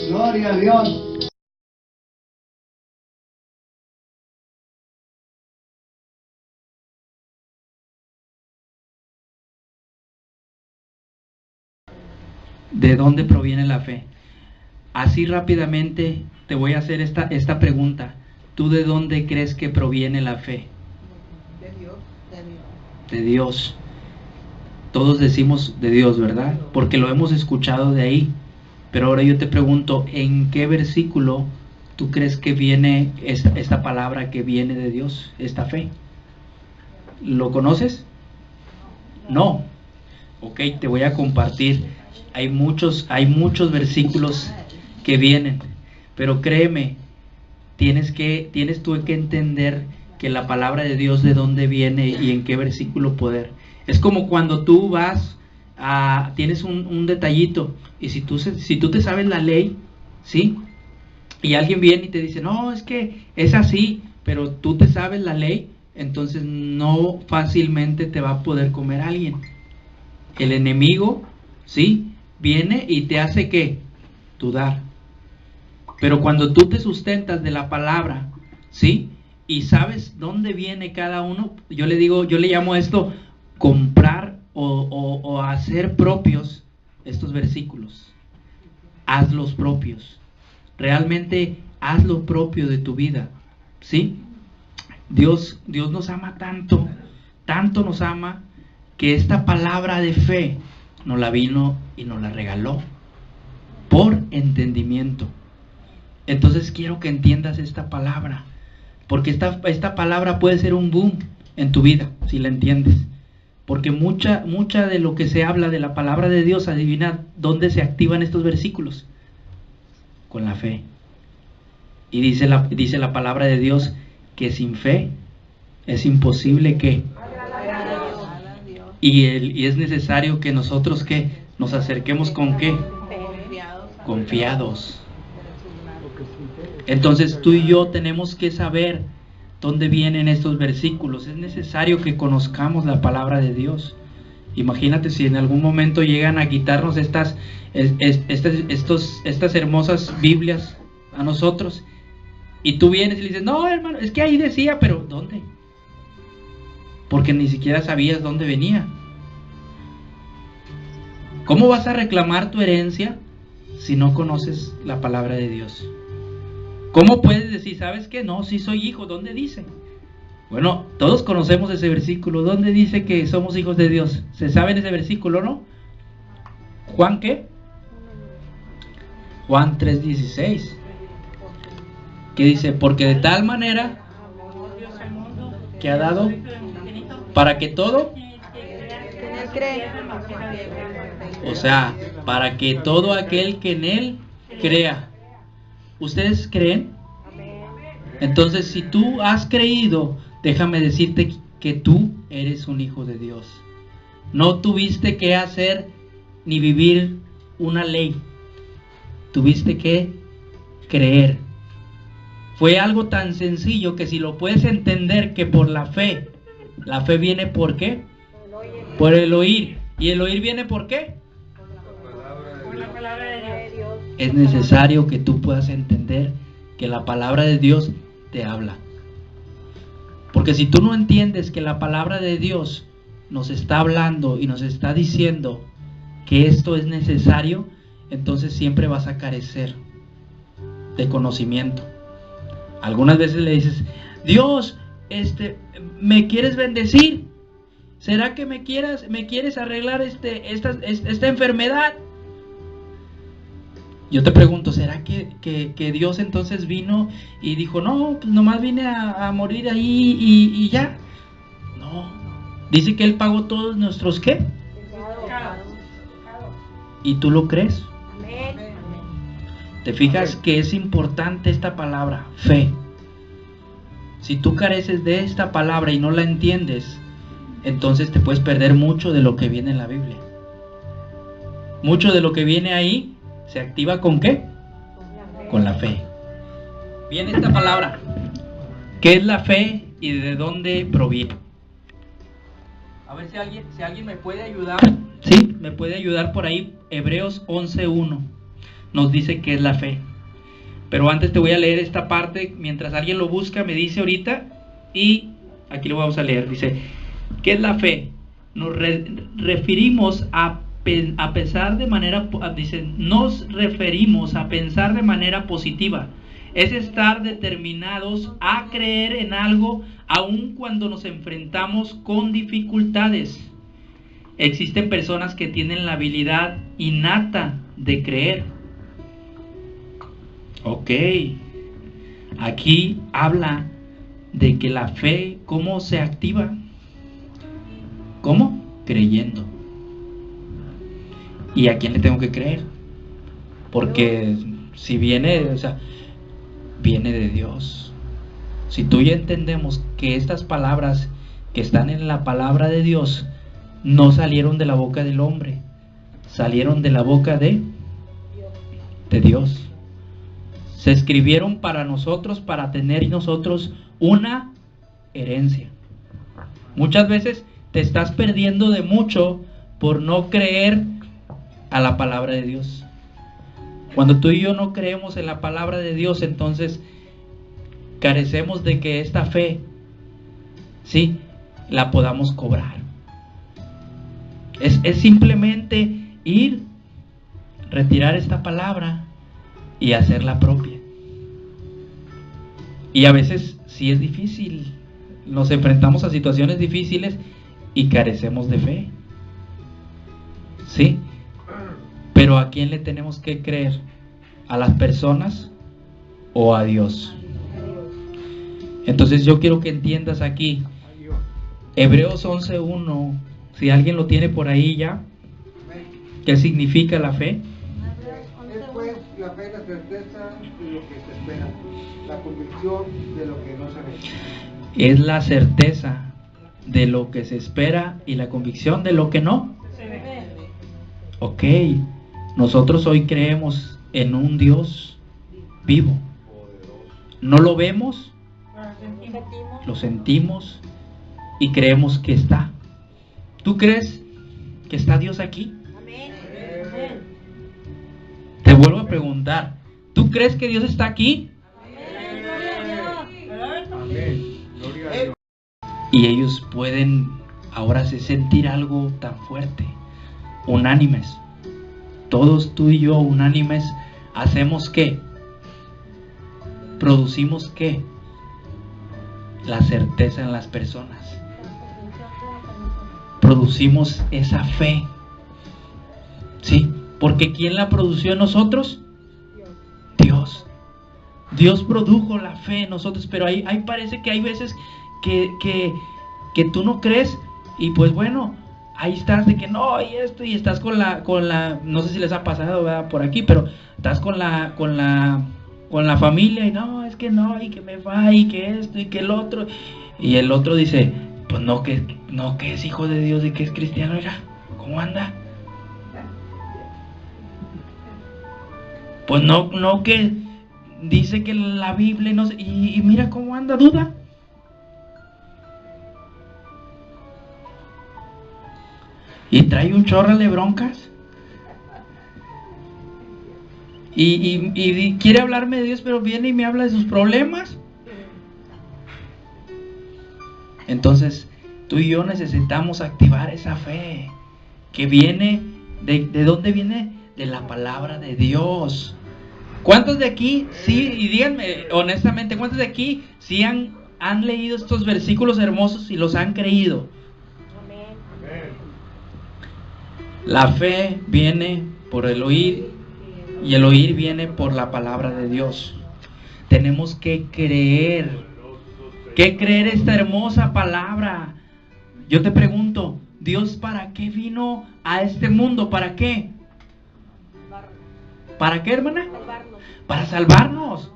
Gloria a Dios. ¿De dónde proviene la fe? Así rápidamente te voy a hacer esta pregunta. ¿Tú de dónde crees que proviene la fe? De Dios. De Dios. Todos decimos de Dios, ¿verdad? Porque lo hemos escuchado de ahí. Pero ahora yo te pregunto, ¿en qué versículo tú crees que viene esta palabra que viene de Dios, esta fe? ¿Lo conoces? No. Ok, te voy a compartir. Hay muchos versículos que vienen, pero créeme, tienes tú que entender que la palabra de Dios de dónde viene y en qué versículo poder. Es como cuando tú vas tienes un detallito, y si tú te sabes la ley, ¿sí? Y alguien viene y te dice, no, es que es así, pero tú te sabes la ley, entonces no fácilmente te va a poder comer alguien. El enemigo, ¿sí? Viene y te hace ¿qué? Dudar. Pero cuando tú te sustentas de la palabra, ¿sí? Y sabes dónde viene cada uno, yo le llamo a esto comprar o hacer propios estos versículos. Hazlos propios. Realmente haz lo propio de tu vida, ¿sí? Dios nos ama tanto, tanto nos ama, que esta palabra de fe nos la vino y nos la regaló por entendimiento. Entonces quiero que entiendas esta palabra, porque esta palabra puede ser un boom en tu vida, si la entiendes. Porque mucha de lo que se habla de la palabra de Dios, adivina dónde se activan estos versículos. Con la fe. Y dice la palabra de Dios que sin fe es imposible que... Y es necesario que nosotros que nos acerquemos con qué? Confiados. Entonces tú y yo tenemos que saber dónde vienen estos versículos. Es necesario que conozcamos la palabra de Dios. Imagínate si en algún momento llegan a quitarnos estas hermosas Biblias a nosotros, y tú vienes y le dices, no hermano, es que ahí decía, pero ¿dónde? Porque ni siquiera sabías dónde venía. ¿Cómo vas a reclamar tu herencia si no conoces la palabra de Dios? ¿Cómo puedes decir, sabes qué? No, sí soy hijo, ¿dónde dice? Bueno, todos conocemos ese versículo. ¿Dónde dice que somos hijos de Dios? ¿Se sabe en ese versículo, no? ¿Juan qué? Juan 3:16. ¿Qué dice? Porque de tal manera que ha dado para que todo, o sea, para que todo aquel que en él crea. ¿Ustedes creen? Entonces, si tú has creído, déjame decirte que tú eres un hijo de Dios. No tuviste que hacer ni vivir una ley. Tuviste que creer. Fue algo tan sencillo que si lo puedes entender, que por la fe viene ¿por qué? Por el oír. ¿Y el oír viene por qué? Por la palabra de Dios. Es necesario que tú puedas entender que la palabra de Dios te habla. Porque si tú no entiendes que la palabra de Dios nos está hablando y nos está diciendo que esto es necesario, entonces siempre vas a carecer de conocimiento. Algunas veces le dices: Dios, ¿me quieres bendecir? ¿Será que me quieres arreglar esta enfermedad? Yo te pregunto, ¿será que Dios entonces vino y dijo: no, pues nomás vine a morir ahí y ya? No. Dice que Él pagó todos nuestros ¿qué? ¿Y tú lo crees? Amén. ¿Te fijas que es importante esta palabra, fe? Si tú careces de esta palabra y no la entiendes, entonces te puedes perder mucho de lo que viene en la Biblia. Mucho de lo que viene ahí se activa ¿con qué? Con la fe. Viene esta palabra. ¿Qué es la fe y de dónde proviene? A ver si alguien me puede ayudar. Sí, me puede ayudar por ahí. Hebreos 11:1 nos dice qué es la fe. Pero antes te voy a leer esta parte. Mientras alguien lo busca, me dice ahorita. Y aquí lo vamos a leer. Dice: ¿qué es la fe? Nos referimos a pensar de manera, dice, nos referimos a pensar de manera positiva. Es estar determinados a creer en algo aun cuando nos enfrentamos con dificultades. Existen personas que tienen la habilidad innata de creer. Ok. Aquí habla de que la fe, ¿cómo se activa? ¿Cómo? Creyendo. ¿Y a quién le tengo que creer? Porque si viene, viene de Dios. Si tú y yo entendemos que estas palabras que están en la palabra de Dios no salieron de la boca del hombre, salieron de la boca de Dios. Se escribieron para nosotros, para tener nosotros una herencia. Muchas veces te estás perdiendo de mucho por no creer a la palabra de Dios. Cuando tú y yo no creemos en la palabra de Dios, entonces carecemos de que esta fe, sí, la podamos cobrar. Es simplemente ir, retirar esta palabra y hacerla propia. Y a veces sí es difícil. Nos enfrentamos a situaciones difíciles y carecemos de fe. ¿Sí? Pero ¿a quién le tenemos que creer? ¿A las personas o a Dios? Entonces yo quiero que entiendas aquí Hebreos 11:1, si alguien lo tiene por ahí ya. ¿Qué significa la fe? Es pues la fe, la certeza de lo que se espera, la convicción de lo que no se ve. Es la certeza de lo que se espera y la convicción de lo que no Se ve. Ok, nosotros hoy creemos en un Dios vivo. No lo vemos, lo sentimos y creemos que está. ¿Tú crees que está Dios aquí? Amén. Te vuelvo a preguntar, ¿tú crees que Dios está aquí? Amén. Gloria a Dios. Y ellos pueden ahora sí sentir algo tan fuerte, unánimes. Todos tú y yo unánimes hacemos ¿qué? Producimos ¿qué? La certeza en las personas. Producimos esa fe. ¿Sí? Porque ¿quién la produció en nosotros? Dios. Dios produjo la fe en nosotros, pero ahí parece que hay veces que tú no crees y pues bueno, ahí estás de que no, y esto, y estás con la, no sé si les ha pasado, ¿verdad? Por aquí, pero estás con la familia y no, es que no, y que me va, y que esto, y que el otro, y el otro dice, pues no, que es hijo de Dios y que es cristiano, oiga, ¿cómo anda? Pues no que dice que la Biblia no sé, y mira cómo anda, duda. Y trae un chorro de broncas. Y quiere hablarme de Dios, pero viene y me habla de sus problemas. Entonces, tú y yo necesitamos activar esa fe que viene, ¿de dónde viene? De la palabra de Dios. ¿Cuántos de aquí, sí, y díganme honestamente, cuántos de aquí sí han leído estos versículos hermosos y los han creído? Amén. La fe viene por el oír y el oír viene por la palabra de Dios. Tenemos que creer esta hermosa palabra. Yo te pregunto, ¿Dios para qué vino a este mundo? ¿Para qué? ¿Para qué, hermana? Para salvarnos.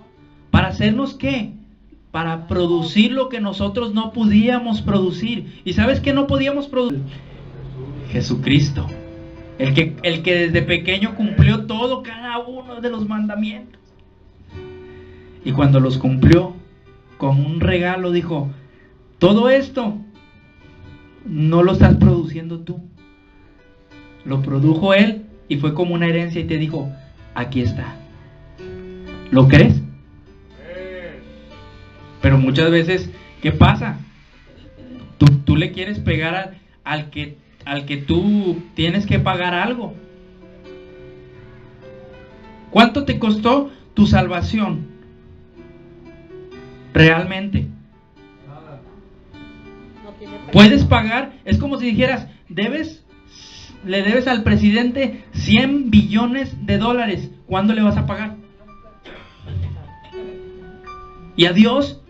¿Para hacernos qué? Para producir lo que nosotros no podíamos producir. ¿Y sabes qué no podíamos producir? Jesucristo. El que desde pequeño cumplió todo, cada uno de los mandamientos. Y cuando los cumplió, como un regalo, dijo: todo esto no lo estás produciendo tú. Lo produjo Él y fue como una herencia y te dijo: aquí está. ¿Lo crees? Pero muchas veces, ¿qué pasa? Tú le quieres pegar al que tú tienes que pagar algo. ¿Cuánto te costó tu salvación? Realmente. Puedes pagar, es como si dijeras, le debes al presidente 100 billones de dólares. ¿Cuándo le vas a pagar? Y a Dios,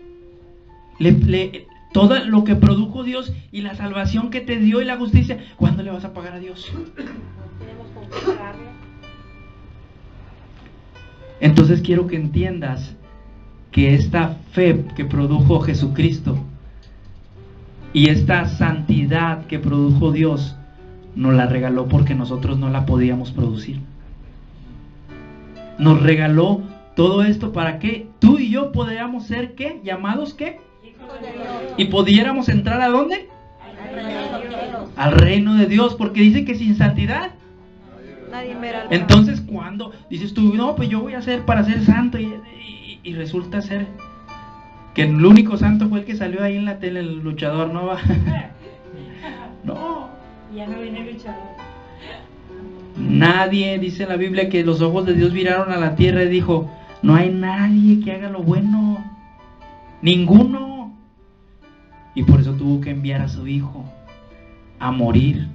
todo lo que produjo Dios y la salvación que te dio y la justicia, ¿cuándo le vas a pagar a Dios? Tenemos con qué pagarle. Entonces quiero que entiendas que esta fe que produjo Jesucristo y esta santidad que produjo Dios nos la regaló porque nosotros no la podíamos producir. Nos regaló todo esto para que tú y yo podríamos ser ¿qué? ¿Llamados qué? Y pudiéramos entrar ¿a dónde? Al reino de Dios, porque dice que sin santidad Nadie verá. entonces cuando dices tú, no, pues yo voy a hacer para ser santo y resulta ser que el único santo fue el que salió ahí en la tele, el luchador, ¿no va? No. Ya no viene el luchador. Nadie, dice la Biblia, que los ojos de Dios miraron a la tierra y dijo: no hay nadie que haga lo bueno, ninguno. Y por eso tuvo que enviar a su Hijo a morir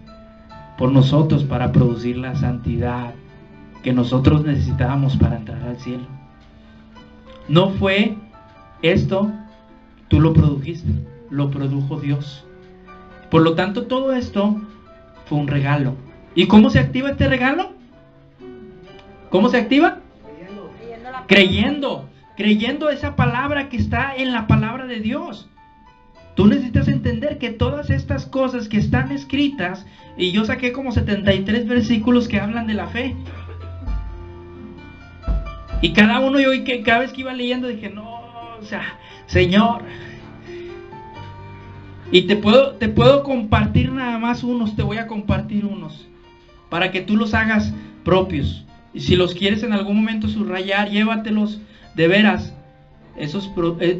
por nosotros para producir la santidad que nosotros necesitábamos para entrar al cielo. No fue esto, tú lo produjiste, lo produjo Dios. Por lo tanto, todo esto fue un regalo. ¿Y cómo se activa este regalo? ¿Cómo se activa? Creyendo esa palabra que está en la palabra de Dios. Tú necesitas entender que todas estas cosas que están escritas, y yo saqué como 73 versículos que hablan de la fe. Y cada uno, yo cada vez que iba leyendo dije, no, o sea, Señor. Y te puedo compartir nada más unos, te voy a compartir unos, para que tú los hagas propios. Y si los quieres en algún momento subrayar, llévatelos de veras.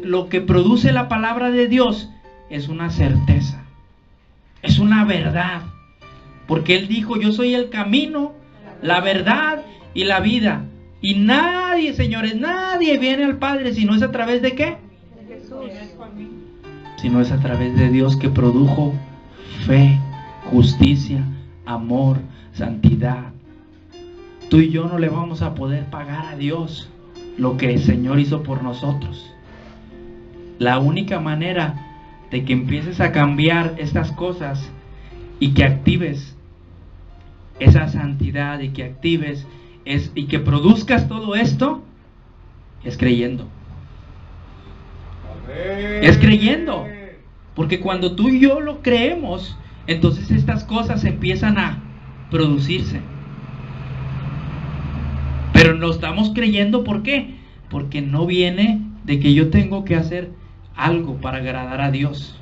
Lo que produce la palabra de Dios es una certeza, es una verdad. Porque Él dijo: yo soy el camino, la verdad y la vida. Y nadie, señores, nadie viene al Padre si no es a través de ¿qué? De Jesús. Si no es a través de Dios, que produjo fe, justicia, amor, santidad. Tú y yo no le vamos a poder pagar a Dios lo que el Señor hizo por nosotros. La única manera de que empieces a cambiar estas cosas y que actives esa santidad y que actives y que produzcas todo esto es creyendo. Es creyendo. Porque cuando tú y yo lo creemos, entonces estas cosas empiezan a producirse. Pero lo estamos creyendo, ¿por qué? Porque no viene de que yo tengo que hacer algo para agradar a Dios,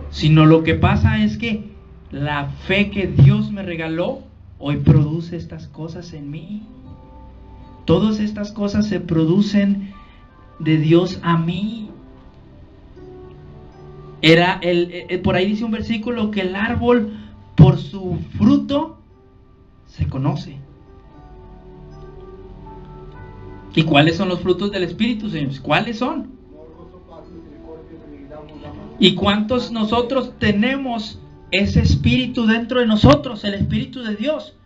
sino lo que pasa es que la fe que Dios me regaló hoy produce estas cosas en mí. Todas estas cosas se producen de Dios a mí. Era por ahí dice un versículo que el árbol por su fruto se conoce. ¿Y cuáles son los frutos del Espíritu, señores? ¿Cuáles son? ¿Y cuántos nosotros tenemos ese Espíritu dentro de nosotros, el Espíritu de Dios?